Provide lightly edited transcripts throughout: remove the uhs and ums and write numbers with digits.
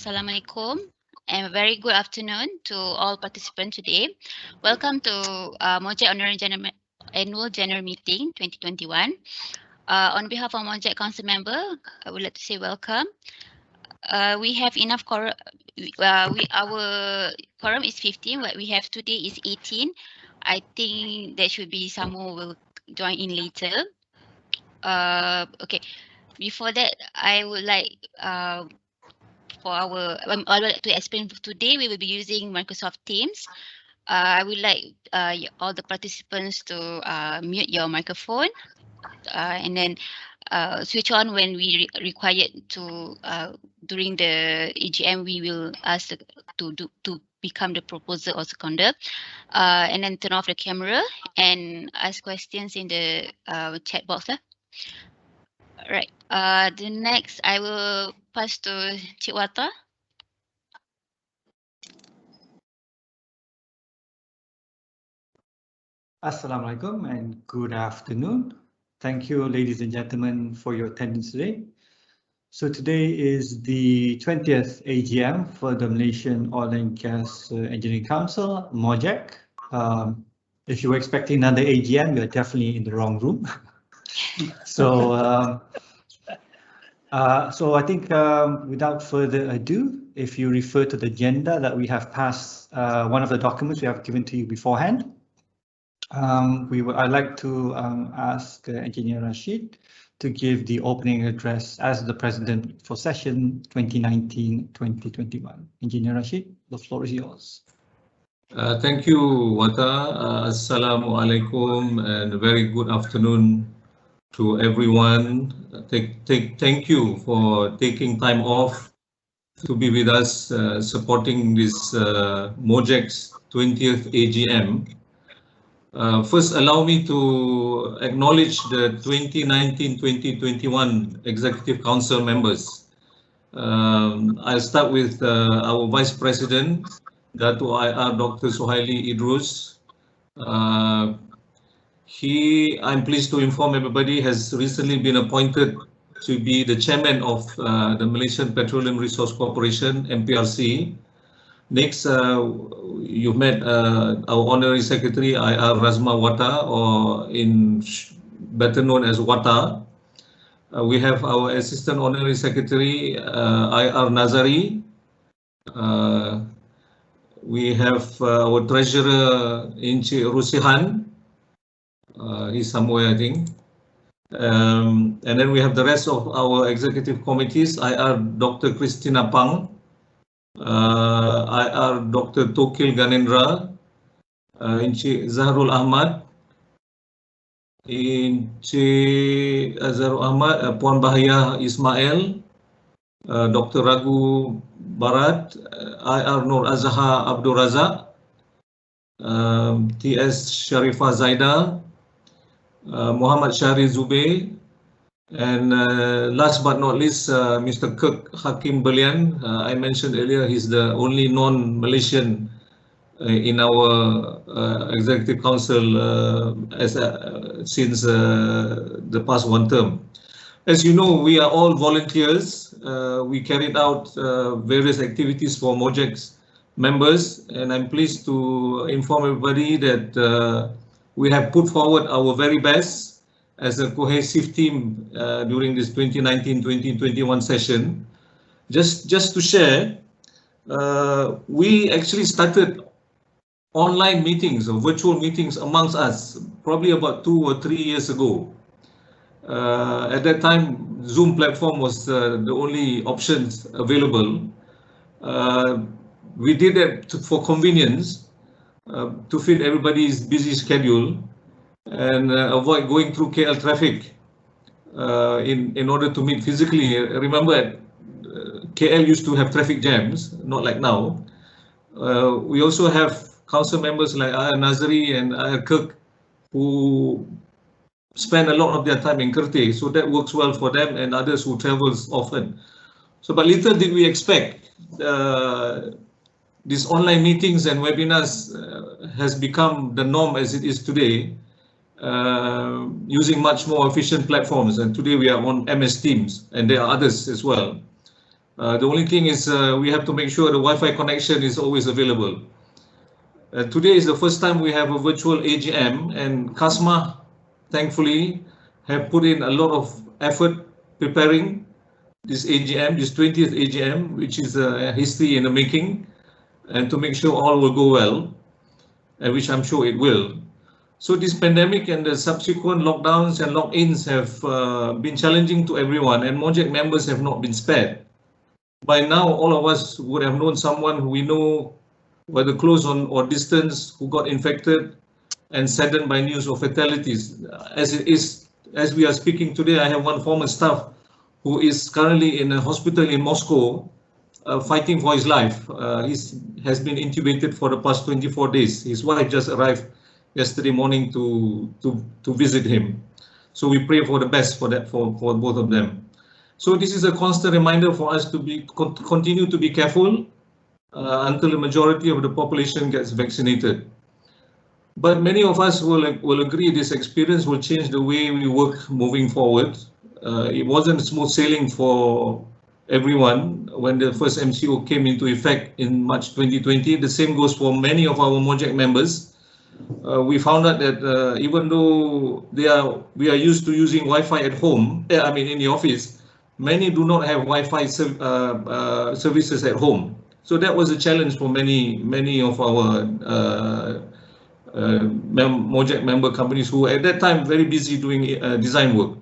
Assalamualaikum and a very good afternoon to all participants today. Welcome to MOGEC Annual General Meeting 2021. On behalf of MOGEC Council member, I would like to say welcome. We have enough quorum. Our quorum is 15. What we have today is 18. I think there should be some more will join in later. Okay. Before that, I would like I would like to explain today we will be using Microsoft Teams. I would like all the participants to mute your microphone and then switch on when we required to during the EGM. We will ask to become the proposer or seconder, and then turn off the camera and ask questions in the chat box. Right. The next I will pass to Cik Wata. Assalamualaikum and good afternoon. Thank you, ladies and gentlemen, for your attendance today. So today is the 20th AGM for the Malaysian Oil and Gas Engineering Council, MOGEC. If you were expecting another AGM, you're definitely in the wrong room. So I think without further ado, if you refer to the agenda that we have passed, one of the documents we have given to you beforehand. I'd like to ask Engineer Rashid to give the opening address as the President for session 2019-2021. Engineer Rashid, the floor is yours. Thank you, Wata. Assalamualaikum and a very good afternoon to everyone. Thank you for taking time off to be with us supporting this MOGEC's 20th AGM. First, allow me to acknowledge the 2019-2021 Executive Council members. I'll start with our Vice President, Dato' IR Dr. Suhaili Idrus. I'm pleased to inform everybody, has recently been appointed to be the Chairman of the Malaysian Petroleum Resource Corporation, MPRC. Next, you've met our Honorary Secretary, IR Razma Wata, or better known as Wata. We have our Assistant Honorary Secretary, IR Nazari. We have our Treasurer, Encik Rusihan. He's somewhere, I think. And then we have the rest of our executive committees, IR Dr. Christina Pang, IR Dr. Tokil Ganendra, Encik Zahrul Ahmad, Encik Zahrul Ahmad, Puan Bahaya Ismail, Dr. Ragu Barat, IR Nur Azhar Abdul Razak, TS Sharifah Zaida, Muhammad Syahri Zubair, and last but not least, Mr. Kirk Hakim Belian. I mentioned earlier, he's the only non-Malaysian in our Executive Council since the past one term. As you know, we are all volunteers. We carried out various activities for MOGEC's members, and I'm pleased to inform everybody that we have put forward our very best as a cohesive team during this 2019-2021 session. Just to share, we actually started online meetings or virtual meetings amongst us probably about 2 or 3 years ago. At that time, Zoom platform was the only options available. We did that for convenience, to fit everybody's busy schedule and avoid going through KL traffic in order to meet physically. Remember, KL used to have traffic jams, not like now. We also have council members like Ayah Nazari and Ayah Kirk who spend a lot of their time in Kerteh, so that works well for them, and others who travels often. So, but little did we expect these online meetings and webinars has become the norm as it is today, using much more efficient platforms. And today we are on MS Teams, and there are others as well. The only thing is we have to make sure the Wi-Fi connection is always available. Today is the first time we have a virtual AGM, and Kasma, thankfully, have put in a lot of effort preparing this AGM, this 20th AGM, which is a history in the making, and to make sure all will go well, and which I'm sure it will. So this pandemic and the subsequent lockdowns and lock-ins have been challenging to everyone, and MOGEC members have not been spared. By now, all of us would have known someone who we know, whether close or distance, who got infected and saddened by news of fatalities. As we are speaking today, I have one former staff who is currently in a hospital in Moscow, fighting for his life. He has been intubated for the past 24 days. His wife just arrived yesterday morning to visit him. So we pray for the best for both of them. So this is a constant reminder for us to continue to be careful until the majority of the population gets vaccinated. But many of us will agree this experience will change the way we work moving forward. It wasn't smooth sailing for everyone when the first MCO came into effect in March 2020. The same goes for many of our MOGEC members. We found out that even though we are used to using Wi-Fi at home, in the office, many do not have Wi-Fi services at home. So that was a challenge for many of our MOGEC member companies who were at that time very busy doing design work.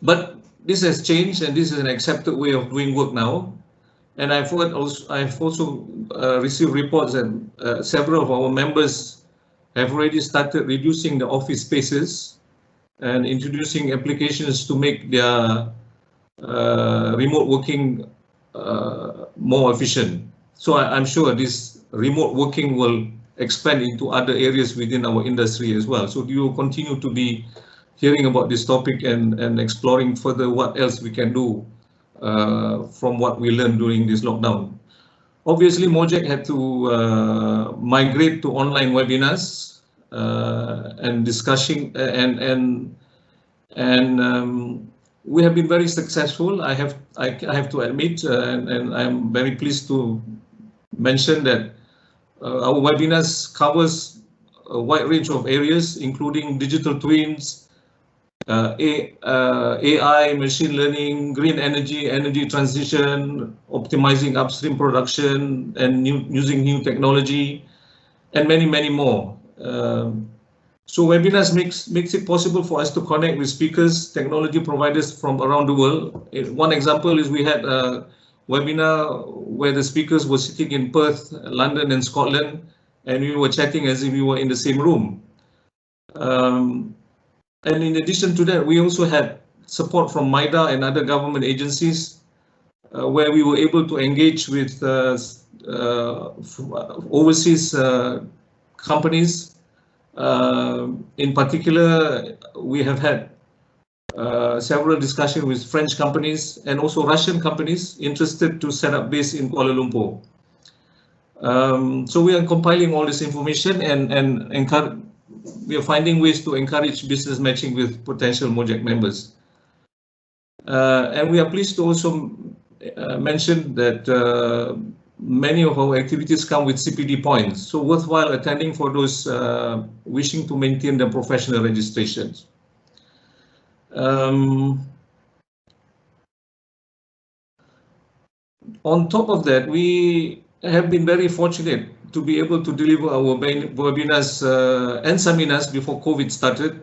But this has changed, and this is an accepted way of doing work now. And I've also received reports that several of our members have already started reducing the office spaces and introducing applications to make their remote working more efficient. So I'm sure this remote working will expand into other areas within our industry as well. So you will continue to be hearing about this topic and exploring further what else we can do from what we learned during this lockdown. Obviously, MOGEC had to migrate to online webinars and discussing, and we have been very successful. I have to admit, and I'm very pleased to mention that our webinars covers a wide range of areas, including digital twins, AI, machine learning, green energy transition, optimizing upstream production, and using new technology, and many more. So webinars makes it possible for us to connect with speakers, technology providers from around the world. One example is we had a webinar where the speakers were sitting in Perth, London, and Scotland, and we were chatting as if we were in the same room. And in addition to that, we also had support from MIDA and other government agencies where we were able to engage with overseas companies. In particular, we have had several discussions with French companies and also Russian companies interested to set up base in Kuala Lumpur. So we are compiling all this information and we are finding ways to encourage business matching with potential MOGEC members. And we are pleased to also mention that many of our activities come with CPD points, so worthwhile attending for those wishing to maintain their professional registrations. On top of that, we have been very fortunate to be able to deliver our webinars and seminars before COVID started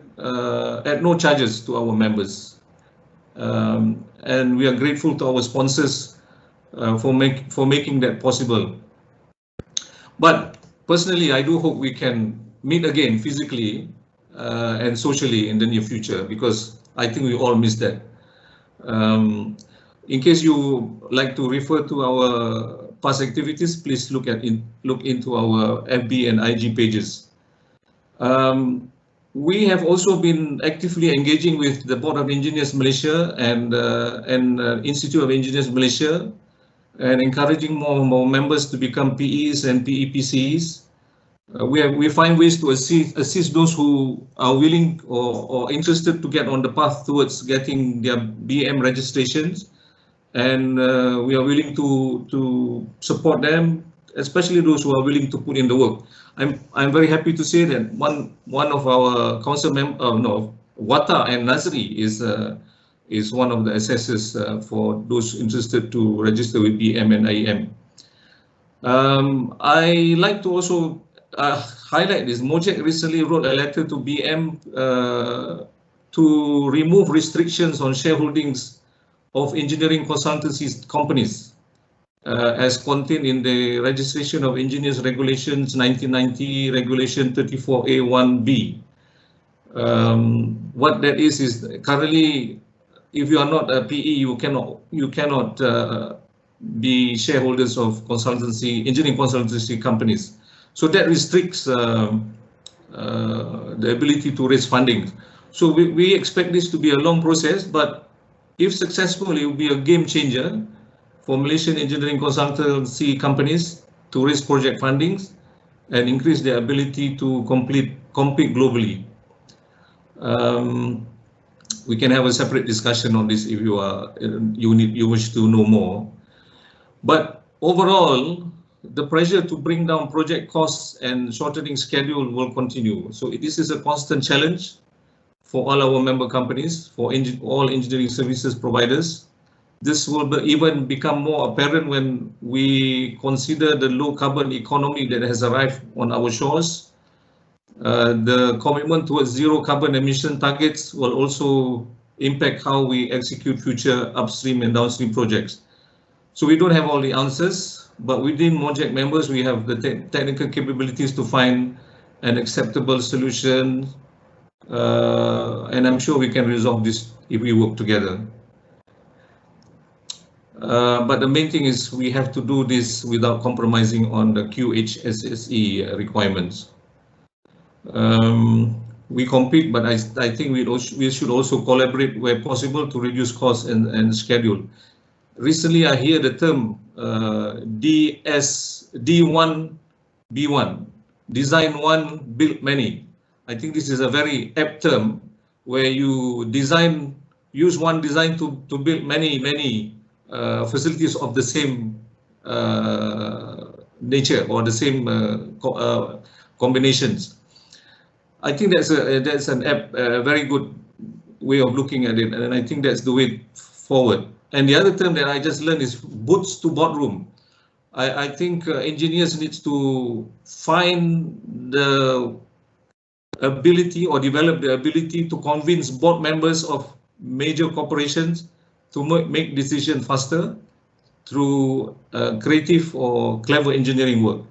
at no charges to our members. And we are grateful to our sponsors for making that possible. But personally, I do hope we can meet again physically and socially in the near future, because I think we all miss that. In case you like to refer to our past activities, please look into our FB and IG pages. We have also been actively engaging with the Board of Engineers Malaysia and Institute of Engineers Malaysia, and encouraging more and more members to become PEs and PEPCs. We find ways to assist those who are willing or interested to get on the path towards getting their BM registrations. and we are willing to support them, especially those who are willing to put in the work. I'm very happy to say that one of our council members, Wata and Nazri is one of the assessors for those interested to register with BM and IEM. I like to also highlight this. MOGEC recently wrote a letter to BM to remove restrictions on shareholdings of engineering consultancy companies as contained in the Registration of Engineers Regulations 1990, Regulation 34A1B. What that is currently, if you are not a PE, you cannot be shareholders of engineering consultancy companies. So that restricts the ability to raise funding. So we expect this to be a long process, but if successful, it will be a game changer for Malaysian engineering consultancy companies to raise project fundings and increase their ability to compete globally. We can have a separate discussion on this if you wish to know more. But overall, the pressure to bring down project costs and shortening schedule will continue. So this is a constant challenge for all our member companies, for all engineering services providers. This will even become more apparent when we consider the low carbon economy that has arrived on our shores. The commitment towards zero carbon emission targets will also impact how we execute future upstream and downstream projects. So we don't have all the answers, but within MOGEC members, we have the technical capabilities to find an acceptable solution, and I'm sure we can resolve this if we work together. But the main thing is we have to do this without compromising on the QHSSE requirements. We compete, but I think we should also collaborate where possible to reduce costs and schedule. Recently, I hear the term D1B1, design one, build many. I think this is a very apt term where you use one design to build many facilities of the same nature or the same combinations. I think that's an very good way of looking at it, and I think that's the way forward. And the other term that I just learned is boots to boardroom. I think engineers need to find the ability or develop the ability to convince board members of major corporations to make decisions faster through creative or clever engineering work.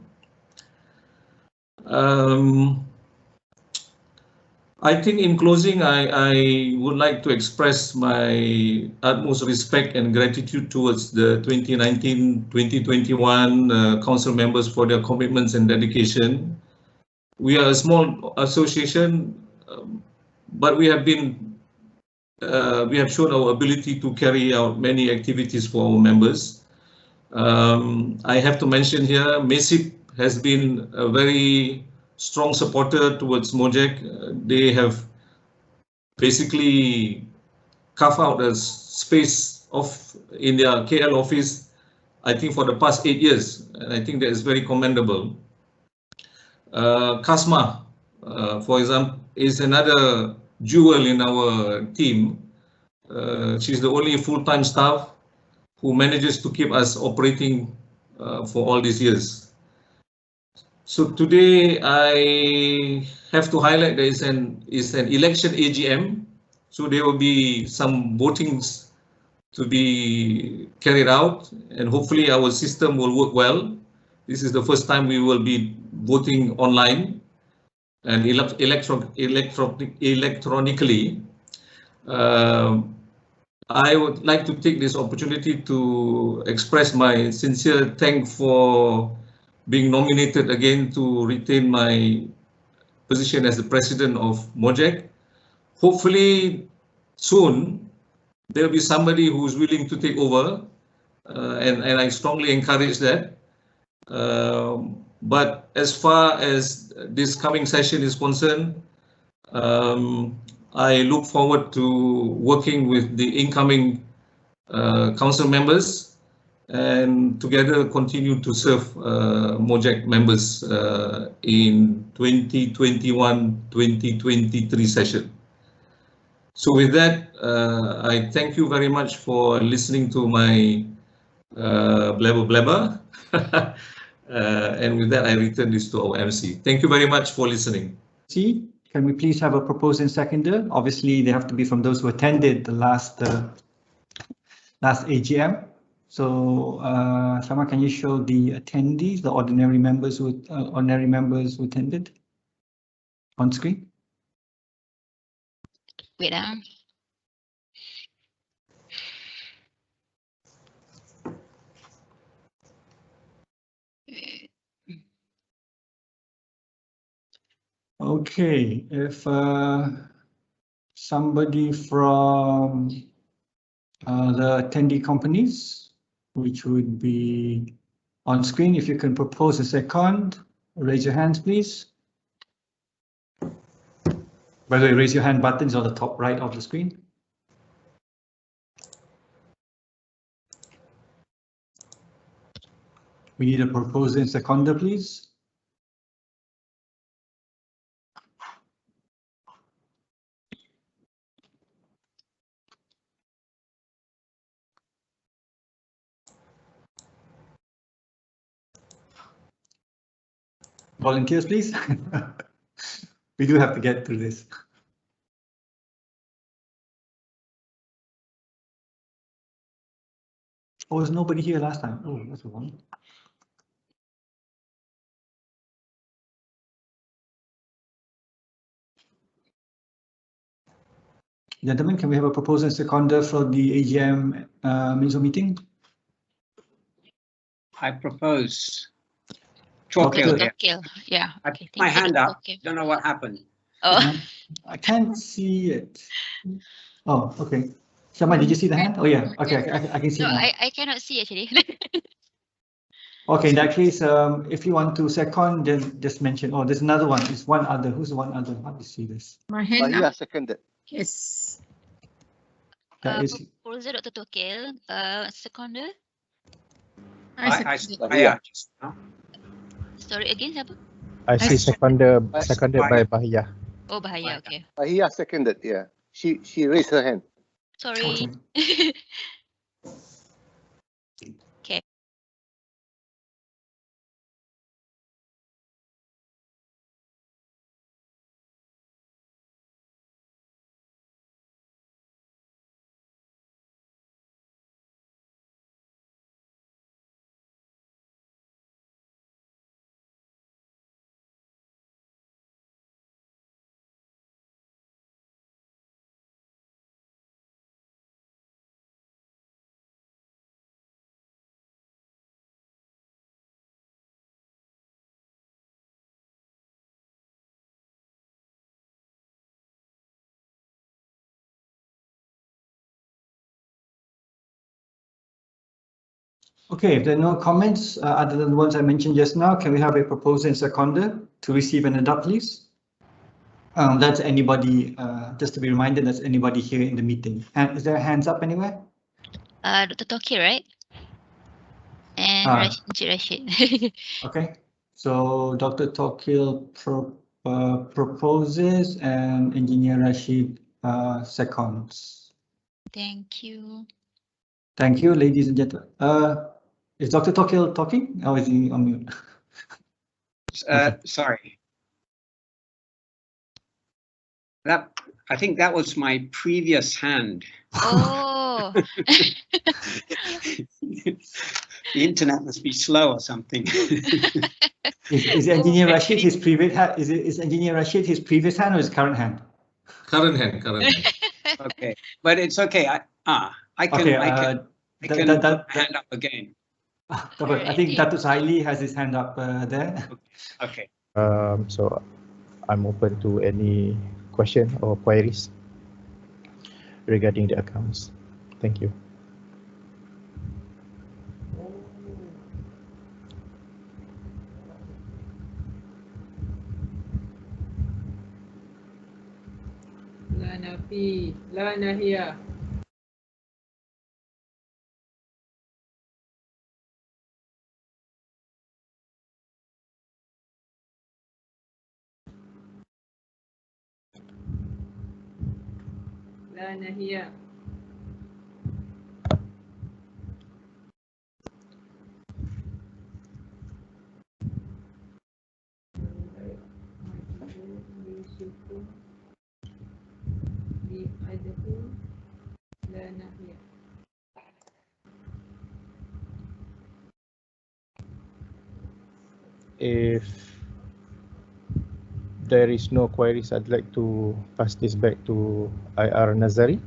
I think in closing, I would like to express my utmost respect and gratitude towards the 2019-2021 council members for their commitments and dedication. We are a small association, but we have shown our ability to carry out many activities for our members. I have to mention here, MASIP has been a very strong supporter towards MOGEC. They have basically carved out a space in their KL office, I think for the past 8 years, and I think that is very commendable. Kasma, for example, is another jewel in our team. She's the only full-time staff who manages to keep us operating for all these years. So today I have to highlight there is an election AGM, so there will be some votings to be carried out, and hopefully our system will work well. This is the first time we will be voting online and electronically. I would like to take this opportunity to express my sincere thanks for being nominated again to retain my position as the president of MOGEC. Hopefully soon there will be somebody who's willing to take over, and I strongly encourage that. But as far as this coming session is concerned, I look forward to working with the incoming council members, and together continue to serve MOGEC members in 2021-2023 session. So with that, I thank you very much for listening to my blabber blabber. And with that, I return this to our MC. Thank you very much for listening. See, can we please have a proposer and seconder? Obviously, they have to be from those who attended the last AGM. So, Shama, can you show the attendees, the ordinary members who attended on screen? Wait. Okay, if somebody from the attendee companies, which would be on screen, if you can propose a second, raise your hands, please. By the way, raise your hand buttons on the top right of the screen. We need a proposer and seconder, please. Volunteers, please. We do have to get through this. Oh, was nobody here last time? Oh, that's a one. Gentlemen, can we have a proposal and seconder for the AGM MISO meeting? I propose. Dr. Yeah. I Okay, put my hand up. Okay. Don't know what happened. Oh. I can't see it. Oh, okay. Shama, did you see the hand? Oh, yeah. Okay, I can see No, now. I cannot see actually. Okay, in that case, if you want to second, then just mention. Oh, there's another one. There's one other. Who's the one other? How do you see this? My hand Bahia up. seconded. Yes. That is Proposer Dr. Tokil, seconder. I Bahia. just now. Sorry, again, siapa? I see seconded by Bahia. Oh, Bahaya, okay. Bahia seconded. Yeah, she raised her hand. Sorry. okay. Okay. Okay, if there are no comments other than the ones I mentioned just now, can we have a proposer and seconder to receive and adopt, please? That's anybody, just to be reminded, that's anybody here in the meeting. And is there hands up anywhere? Dr. Tokil, right? And Rashid. Okay, so Dr. Tokil proposes and Engineer Rashid seconds. Thank you. Thank you, ladies and gentlemen. Is Dr. Tokil talking? Or is he on mute? Okay. Sorry. I think that was my previous hand. Oh. The internet must be slow or something. Is Engineer Rashid his previous hand? Is Engineer Rashid his previous hand or his current hand? Current hand. Okay, but it's okay. I can Okay, put my hand up again. I think Datuk Saili has his hand up there. Okay. So I'm open to any question or queries regarding the accounts. Thank you. La Nafi, La Nahia. لا نهي. لا نهي. If there is no queries, I'd like to pass this back to IR Nazari.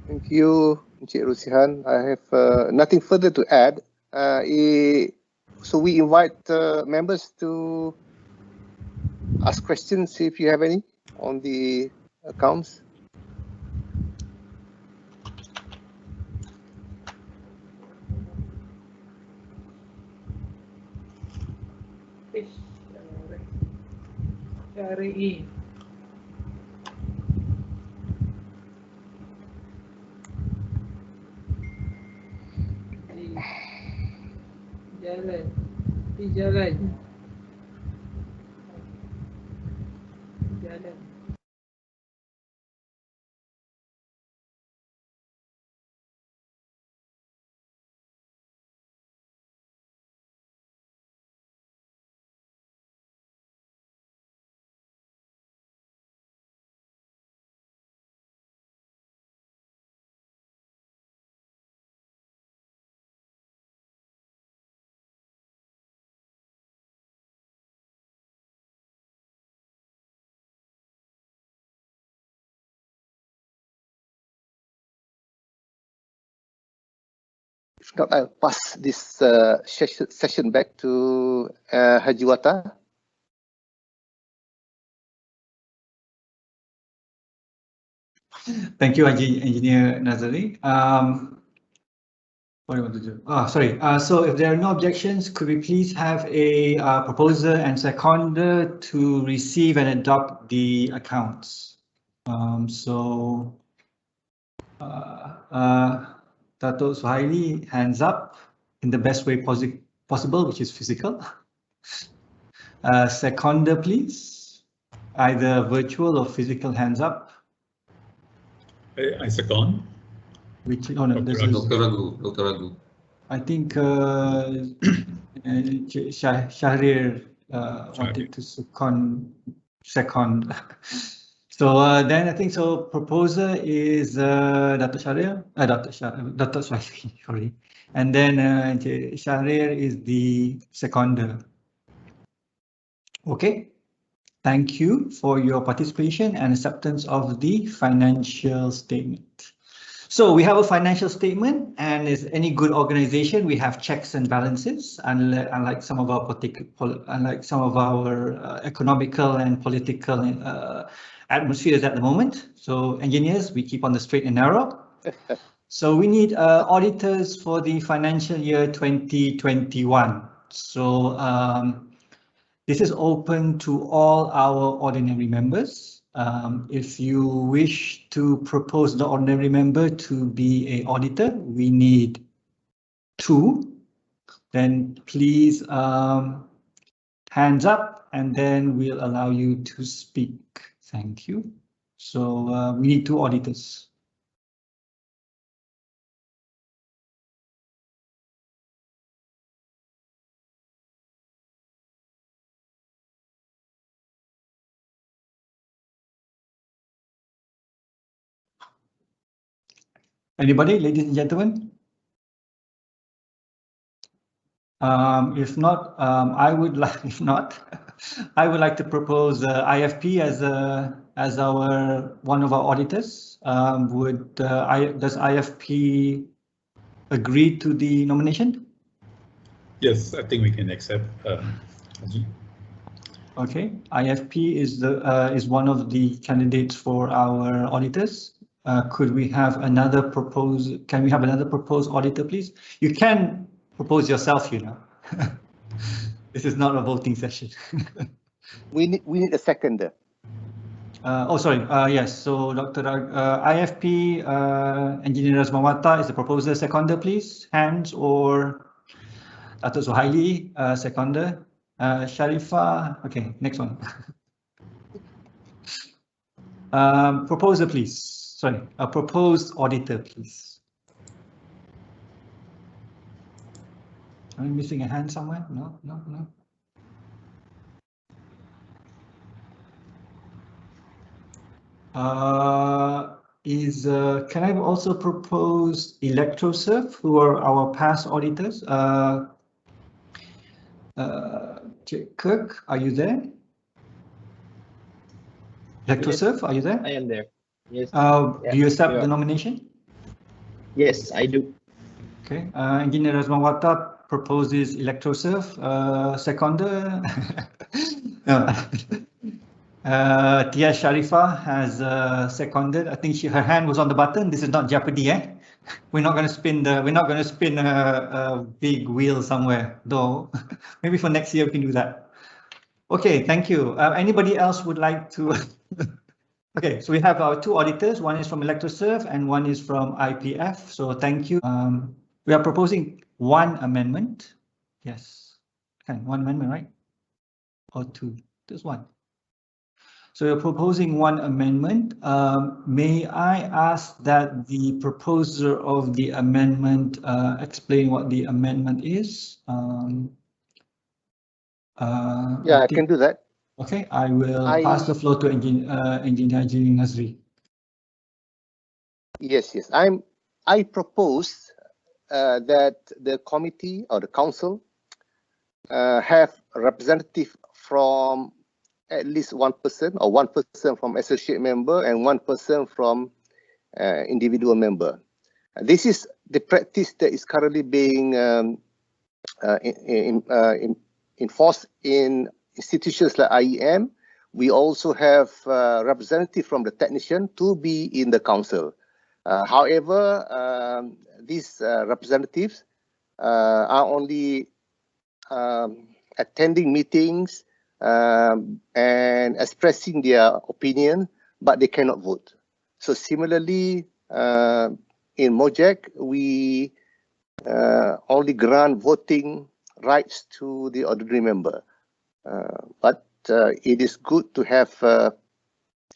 Thank you, Encik Rusihan. I have nothing further to add. So we invite members to ask questions if you have any on the accounts. syari'i. Di jalan. Jalan. If not, I'll pass this session back to Haji Wata. Thank you, Engineer Nazari. What do you want to do? Oh, sorry. So if there are no objections, could we please have a proposer and seconder to receive and adopt the accounts? So Dato' Suhaili, hands up in the best way possible, which is physical. Seconder, please. Either virtual or physical hands up. I second. Which no, this is Dr. Ragu. I think Shahrir wanted to second. So then I think so. Proposer is Dr. Shahrir, Dr. Swahili, sorry, and then Shahrir is the seconder. Okay. Thank you for your participation and acceptance of the financial statement. So we have a financial statement, and as any good organization, we have checks and balances, unlike some of our economical and political atmospheres at the moment. So engineers, we keep on the straight and narrow. So we need auditors for the financial year 2021. So this is open to all our ordinary members. If you wish to propose the ordinary member to be an auditor, we need 2. Then please hands up, and then we'll allow you to speak. Thank you. So we need 2 auditors. Anybody, ladies and gentlemen? If not, I would like. If not, I would like to propose IFP as our one of our auditors. Does IFP agree to the nomination? Yes, I think we can accept. Okay, IFP is one of the candidates for our auditors. Could we have another proposed? Can we have another proposed auditor, please? You can propose yourself, you know. This is not a voting session. We need a seconder. Oh, sorry. Yes. So, Dr. IFP Engineer Razmawata is the proposer. Seconder, please. Hands or Dato' Suhaili, seconder. Sharifah. Okay, next one. Proposer, please. Sorry, a proposed auditor, please. Am I missing a hand somewhere? No. Can I also propose ElectroServe, who are our past auditors? Kirk, are you there? ElectroServe, yes, are you there? I am there. Yes. Do you accept the nomination? Yes, I do. Okay. Engineer Razmawata proposes ElectroServe. Seconder. Tia Sharifa has seconded. I think her hand was on the button. This is not Jeopardy, eh? We're not going to spin a big wheel somewhere, though. Maybe for next year we can do that. Okay, thank you. Anybody else would like to? Okay, so we have our two auditors. One is from ElectroServe and one is from IPF. So thank you. We are proposing one amendment. Yes, one amendment, right? Or two? There's one. So you're proposing one amendment. May I ask that the proposer of the amendment explain what the amendment is? Yeah, I can do that. Okay, I will pass the floor to Engineer Nazri. Yes. I propose that the committee or the council have a representative from at least one person, or one person from associate member and one person from individual member. This is the practice that is currently being enforced in institutions like IEM. We also have representative from the technician to be in the council. However, these representatives are only attending meetings and expressing their opinion, but they cannot vote. So similarly, in MOGEC, we only grant voting rights to the ordinary member. But it is good to have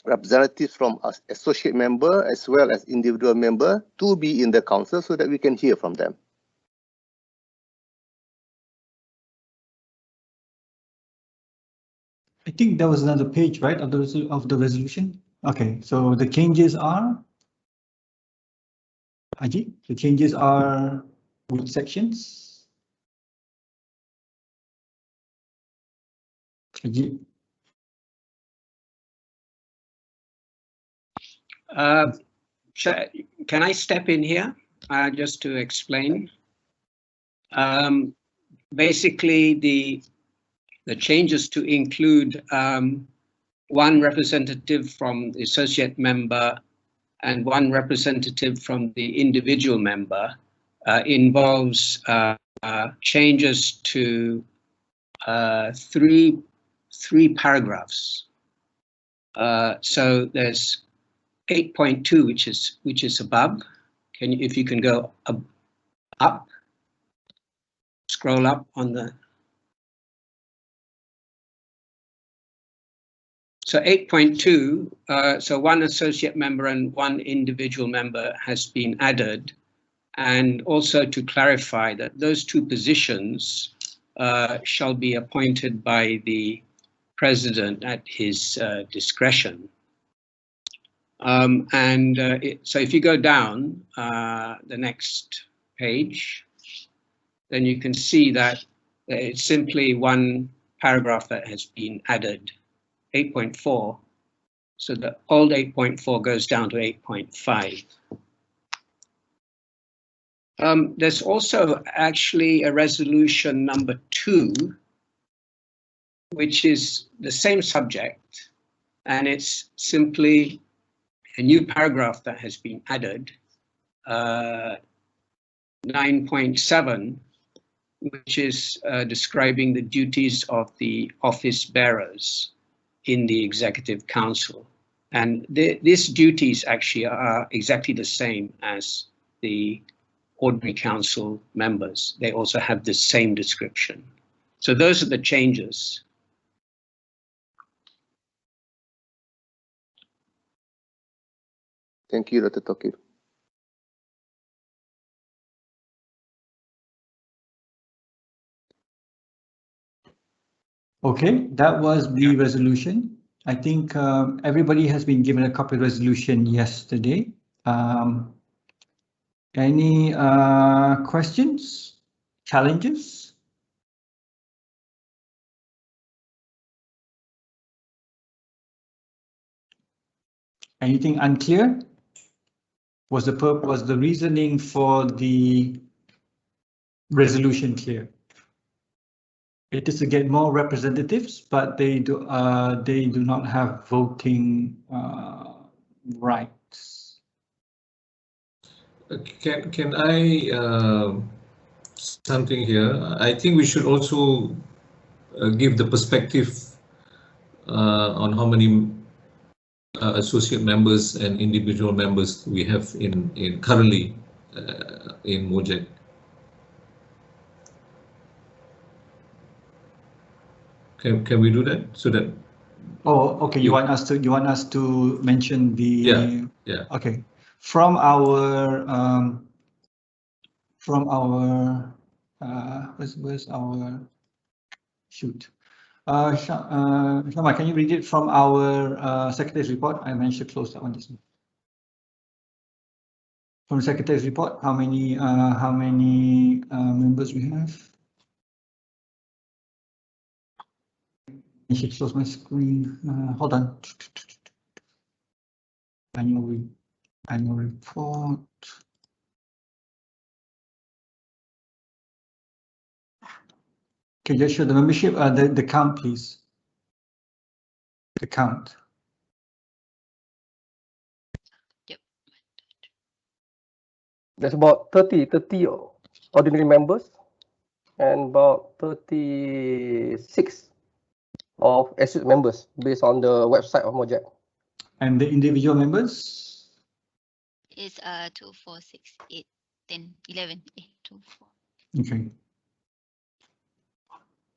representatives from associate member as well as individual member to be in the council so that we can hear from them. I think there was another page, right, of the resolution. Okay, so the changes are, Haji, the changes are which sections? Haji. Can I step in here just to explain? Basically, the changes to include one representative from the associate member and one representative from the individual member involves changes to three paragraphs. So there's 8.2, which is above. If you can go up, scroll up on the. So 8.2, so one associate member and one individual member has been added, and also to clarify that those two positions shall be appointed by the president at his discretion. So if you go down the next page, then you can see that it's simply one paragraph that has been added. 8.4, so the old 8.4 goes down to 8.5. There's also actually a resolution number 2, which is the same subject, and it's simply a new paragraph that has been added, 9.7, which is describing the duties of the office bearers in the Executive Council. And these duties actually are exactly the same as the ordinary council members. They also have the same description. So those are the changes. Thank you, Dr. Tokir. Okay, that was the resolution. I think everybody has been given a copy of resolution yesterday. Any questions, challenges? Anything unclear? Was the reasoning for the resolution clear? It is to get more representatives, but they do not have voting rights. Can I something here? I think we should also give the perspective on how many associate members and individual members we have in currently in MOGEC. Can we do that so that? Oh, okay. You want us to mention the? Yeah. Okay. From our where's our shoot? Shama, can you read it from our secretary's report? I managed to close that one this morning. From the secretary's report, how many members we have? I should close my screen. Hold on. Annual report. Okay, just show the membership. The count, please. The count. Yep. There's about 30 ordinary members and about 36 of associate members based on the website of MOGEC. And the individual members? It's 2, 4, 6, 8, 10, 11, 2, 4. Okay.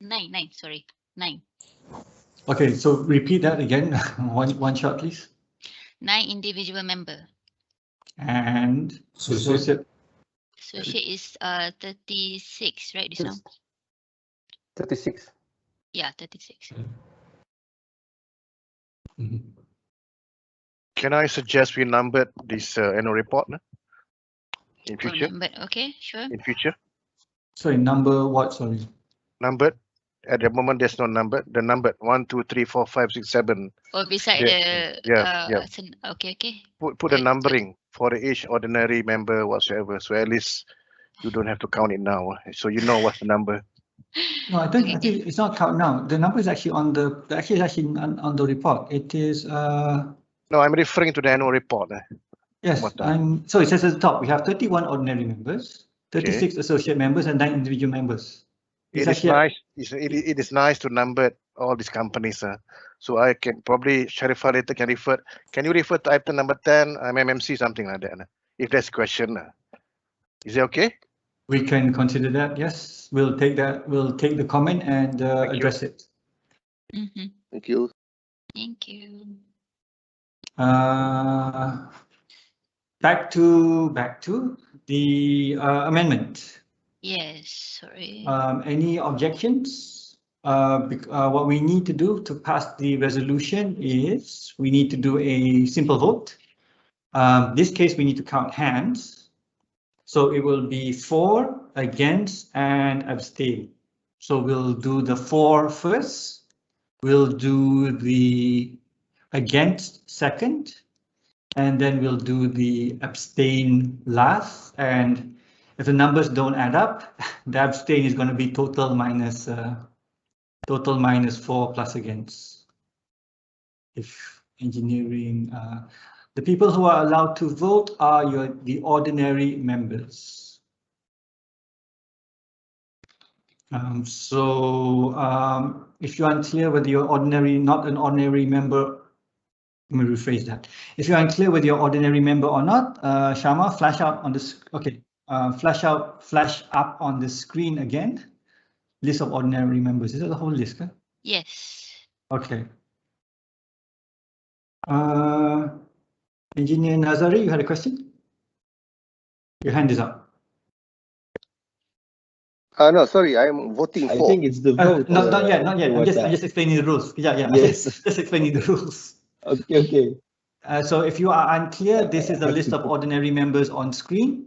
9, sorry, 9. Okay, so repeat that again. one shot, please. 9 individual member. And associate. Associate is 36, right? This one? 36. Yeah, 36. Can I suggest we numbered this annual report in future? Okay, sure. In future. Sorry, number what? Sorry. Numbered. At the moment, there's no number. The number 1, 2, 3, 4, 5, 6, 7. Or beside the. Yeah. Okay. Put a numbering for each ordinary member whatsoever. So at least you don't have to count it now. So you know what's the number. No, I think it's not count now. The number is actually on the on the report. It is. No, I'm referring to the annual report. Yes, so it says at the top we have 31 ordinary members, 36 associate members, and 9 individual members. It is nice. It is nice to number all these companies. So I can probably Sharifah later can refer. Can you refer to item number 10, MMC, something like that? If there's a question, is it okay? We can consider that. Yes, we'll take that. We'll take the comment and address it. Thank you. Thank you. Back to the amendment. Yes, sorry. Any objections? What we need to do to pass the resolution is we need to do a simple vote. This case, we need to count hands. So it will be for, against, and abstain. So we'll do the for first. We'll do the against second. And then we'll do the abstain last. And if the numbers don't add up, the abstain is going to be total minus 4 plus against. If engineering, the people who are allowed to vote are the ordinary members. If you're unclear whether you're not an ordinary member, let me rephrase that. If you're unclear whether you're ordinary member or not, Shama, flash out on this. Okay, flash up on the screen again. List of ordinary members. Is that the whole list? Huh? Yes. Okay. Engineer Nazari, you had a question? Your hand is up. No, sorry, I'm voting I for. think it's the vote. Not yet. I'm Tuwata. just explaining the rules. Yeah. Yes. Just explaining the rules. Okay. So if you are unclear, this is a list of ordinary members on screen.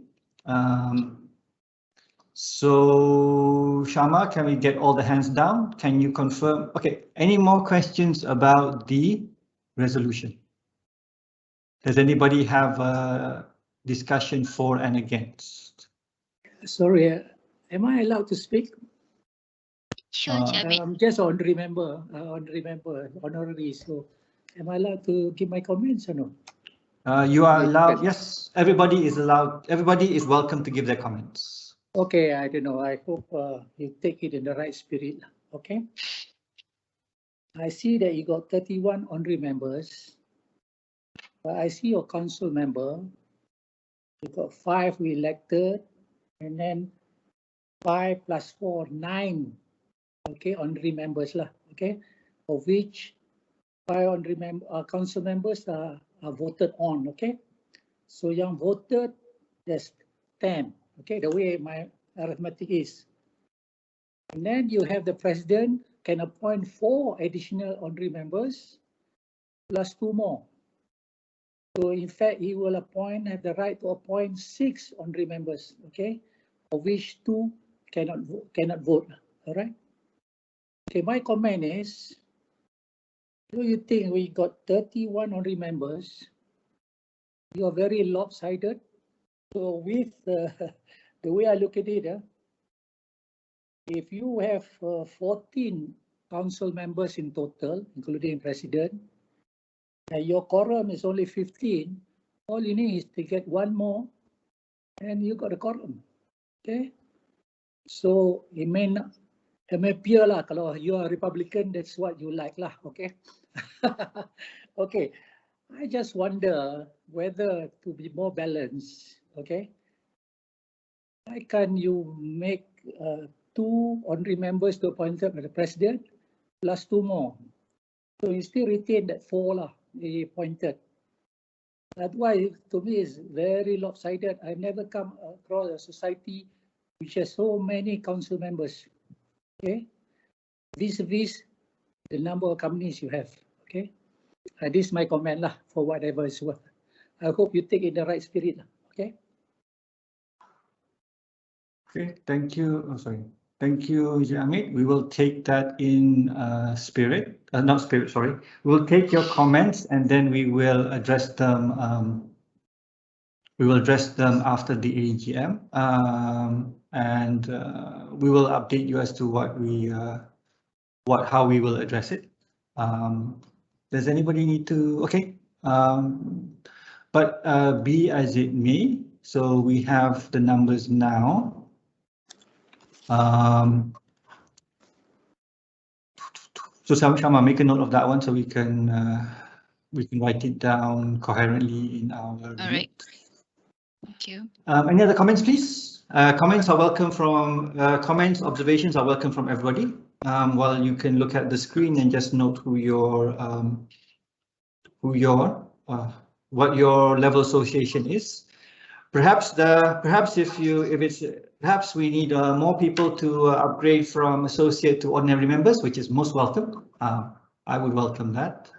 So Shama, can we get all the hands down? Can you confirm? Okay, any more questions about the resolution? Does anybody have a discussion for and against? Sorry, am I allowed to speak? Sure, Chabit. I'm just honorary member, honorary. So, am I allowed to give my comments or no? You are allowed. Yes, everybody is allowed. Everybody is welcome to give their comments. Okay, I don't know. I hope you take it in the right spirit. Okay. I see that you got 31 honorary members, but I see your council member. You got 5 we elected, and then 5 plus 4, 9. Okay, honorary members lah. Okay, of which 5 honorary council members are voted on. Okay, so yang voted there's 10. Okay, the way my arithmetic is. And then you have the president can appoint 4 additional honorary members plus 2 more. So in fact, he will have the right to appoint 6 honorary members, okay, of which 2 cannot vote. All right. Okay, my comment is, do you think we got 31 honorary members? You are very lopsided. So with the way I look at it, if you have 14 council members in total, including president, and your quorum is only 15, all you need is to get 1 more, and you got a quorum. Okay, so it may appear lah, kalau you are Republican, that's what you like lah. Okay. Okay, I just wonder whether to be more balanced. Okay, why can't you make 2 honorary members to appointed by the president plus 2 more? So you still retain that 4 lah, the appointed. That's why to me is very lopsided. I've never come across a society which has so many council members. Okay, vis-a-vis the number of companies you have. Okay, this is my comment lah for whatever is worth. I hope you take it in the right spirit lah. Okay. Okay, thank you. Oh, sorry. Thank you, Amit. We will take that in spirit, not spirit, sorry. We'll take your comments and then we will address them. We will address them after the AGM, and we will update you as to how we will address it. Does anybody need to? Okay, but be as it may. So we have the numbers now. So Shama, make a note of that one so we can write it down coherently in our. All right. Thank you. Any other comments, please? Comments are welcome from observations are welcome from everybody. While you can look at the screen and just note what your level association is. Perhaps we need more people to upgrade from associate to ordinary members, which is most welcome. I would welcome that.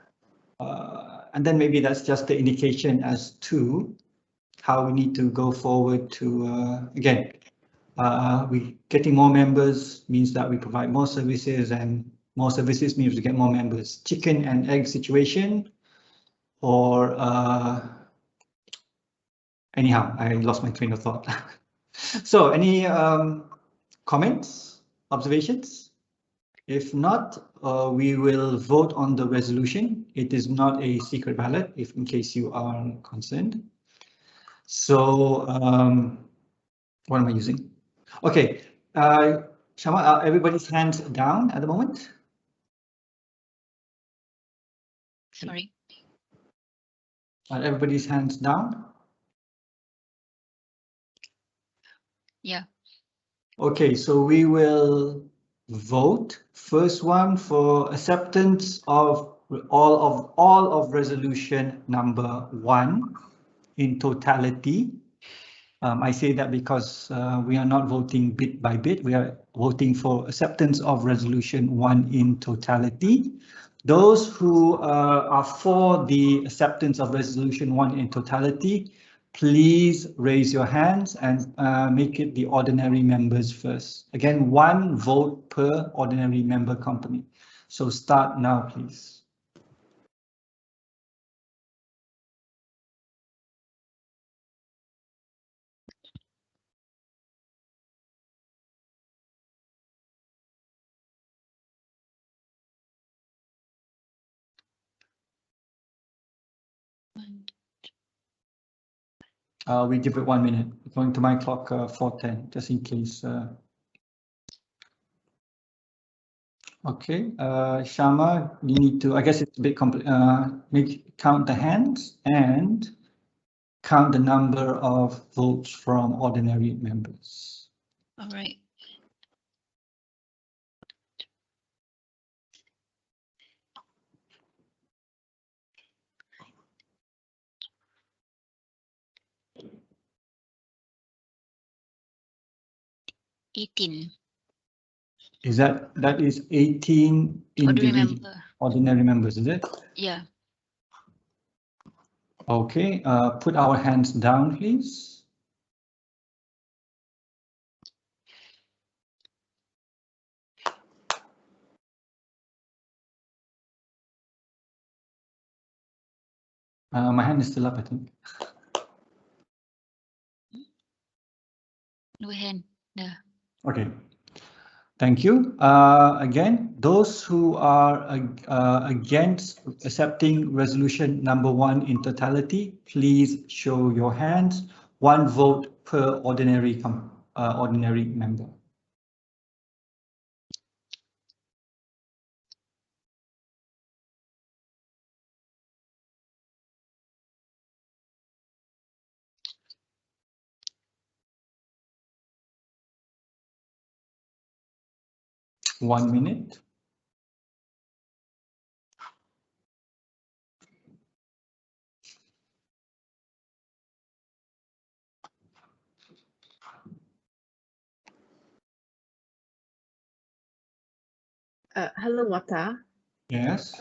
And then maybe that's just the indication as to how we need to go forward to, again, we getting more members means that we provide more services, and more services means we get more members. Chicken and egg situation, or anyhow, I lost my train of thought. So any comments, observations? If not, we will vote on the resolution. It is not a secret ballot, if in case you are concerned. So what am I using? Okay, Shama, are everybody's hands down at the moment? Sorry. Are everybody's hands down? Yeah. Okay, so we will vote. First one for acceptance of all of resolution number 1 in totality. I say that because we are not voting bit by bit. We are voting for acceptance of resolution 1 in totality. Those who are for the acceptance of resolution 1 in totality, please raise your hands and make it the ordinary members first. Again, 1 vote per ordinary member company. So start now, please. We give it 1 minute. Going to my clock 4:10, just in case. Okay, Shama, you need to, I guess it's a bit complex, count the hands and count the number of votes from ordinary members. All right. That is 18 ordinary members, is it? Yeah. Okay, put our hands down, please. My hand is still up, I think. No hand. Yeah. Okay. Thank you. Again, those who are against accepting resolution number 1 in totality, please show your hands. 1 vote per ordinary member. One minute. Hello, Wata. Yes.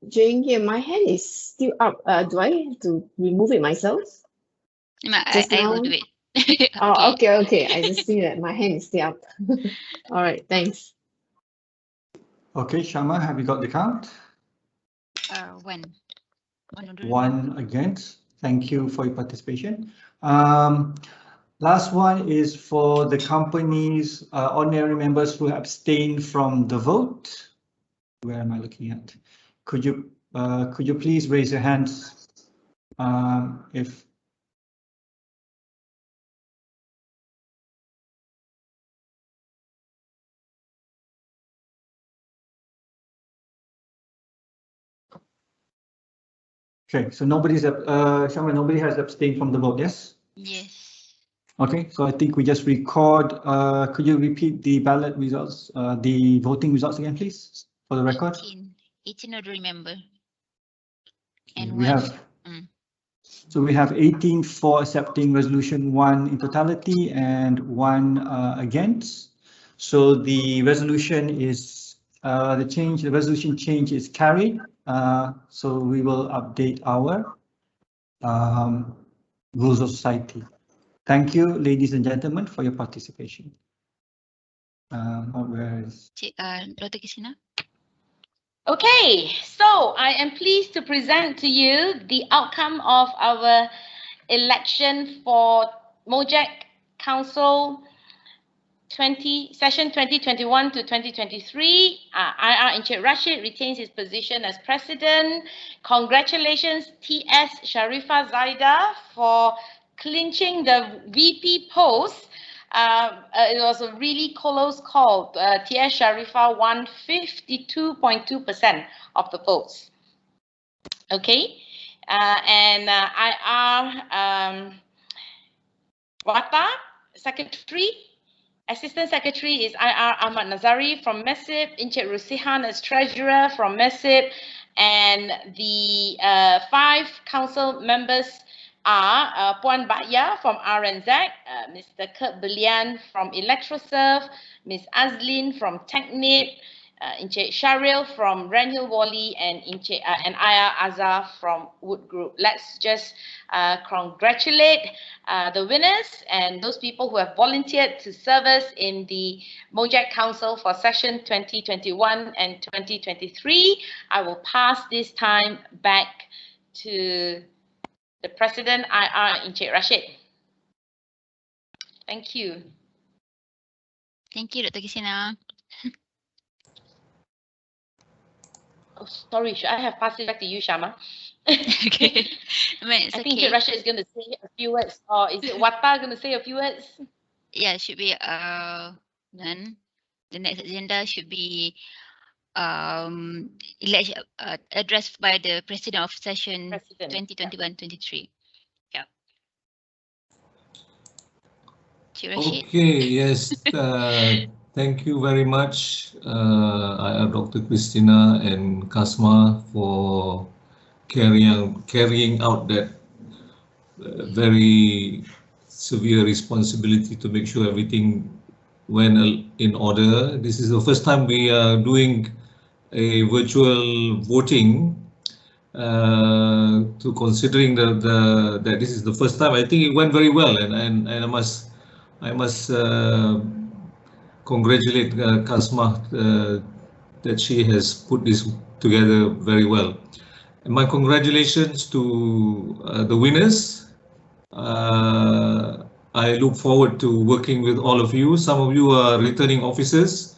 Jane here, my hand is still up. Do I have to remove it myself? I will do it. Oh, okay. I just see that my hand is still up. All right, thanks. Okay, Shama, have you got the count? 1. 1 against. Thank you for your participation. Last one is for the company's ordinary members who abstain from the vote. Where am I looking at? Could you please raise your hands if. Okay, so nobody has abstained from the vote, yes? Yes. Okay, so I think we just record. Could you repeat the ballot results, the voting results again, please, for the record? 18 ordinary member. And we have. So we have 18 for accepting resolution 1 in totality and 1 against. So the resolution is the resolution change is carried. So we will update our rules of society. Thank you, ladies and gentlemen, for your participation. Where is Dr. Kisina? Okay, so I am pleased to present to you the outcome of our election for MOGEC Council session 2021 to 2023. IR Encik Rashid retains his position as president. Congratulations, TS Sharifah Zaida, for clinching the VP post. It was a really close call. TS Sharifah won 52.2% of the votes. Okay, and IR Wata, secretary. Assistant Secretary is IR Ahmad Nazari from MESIP, Encik Rusihan as Treasurer from MESIP, And the 5 council members are Puan Bakya from RNZ, Mr. Kurt Belian from ElectroServe, Ms. Azlin from TechNet, Encik Sharil from Renhill Wally, and Aya Azhar from Wood Group. Let's just congratulate the winners and those people who have volunteered to serve us in the MOGEC Council for session 2021 and 2023. I will pass this time back to the President IR, Encik Rashid. Thank you. Thank you, Dr. Kisina. Oh, sorry, should I have passed it back to you, Shama? Okay. I think Encik Rashid is going to say a few words, or is it Wata going to say a few words? Yeah, it should be then the next agenda should be election addressed by the President of Session 2021-23. Yeah. Okay, yes. Thank you very much, Dr. Christina and Kasma, for carrying out that very severe responsibility to make sure everything went in order. This is the first time we are doing a virtual voting. To considering that this is the first time, I think it went very well, and I must congratulate Kasma that she has put this together very well. And my congratulations to the winners. I look forward to working with all of you. Some of you are returning officers.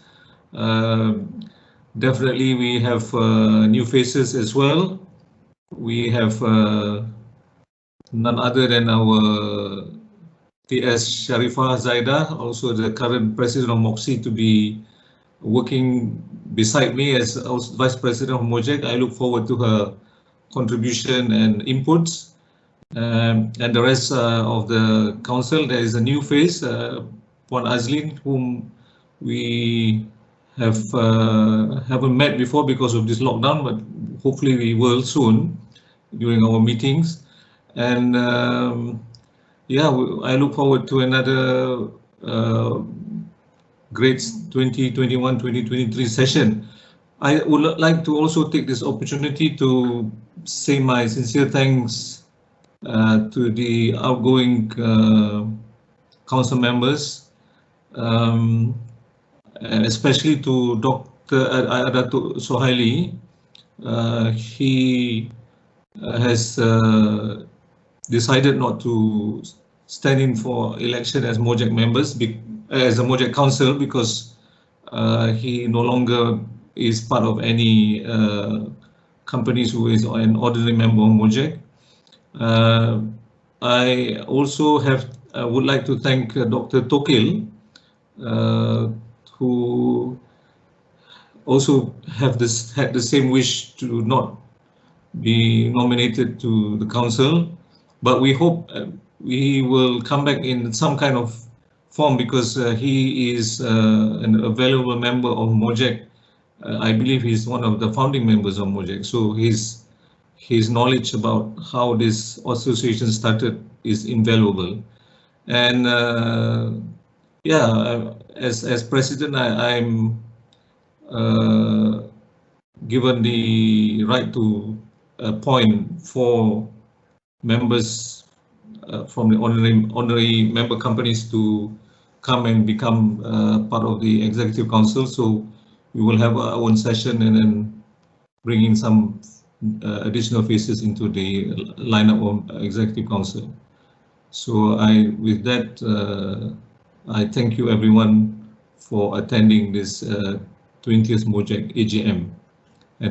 Definitely we have new faces as well. We have none other than our TS Sharifah Zaida, also the current president of MOGEC, to be working beside me as Vice President of MOGEC. I look forward to her contribution and inputs. And the rest of the council, there is a new face, Puan Azlin, whom we haven't met before because of this lockdown, but hopefully we will soon during our meetings. And yeah, I look forward to another great 2021-2023 session. I would like to also take this opportunity to say my sincere thanks to the outgoing council members, and especially to Dr. Adatul Sohaili. He has decided not to stand in for election as MOGEC members, as a MOGEC council, because he no longer is part of any companies who is an ordinary member of MOGEC. I also would like to thank Dr. Tokil, who also had the same wish to not be nominated to the council, but we hope he will come back in some kind of form, because he is an available member of MOGEC. I believe he's one of the founding members of MOGEC, so his knowledge about how this association started is invaluable. And yeah, as president, I'm given the right to appoint 4 members from the honorary member companies to come and become part of the executive council. So we will have our own session and then bring in some additional faces into the lineup of executive council. So with that, I thank you everyone for attending this 20th MOGEC AGM.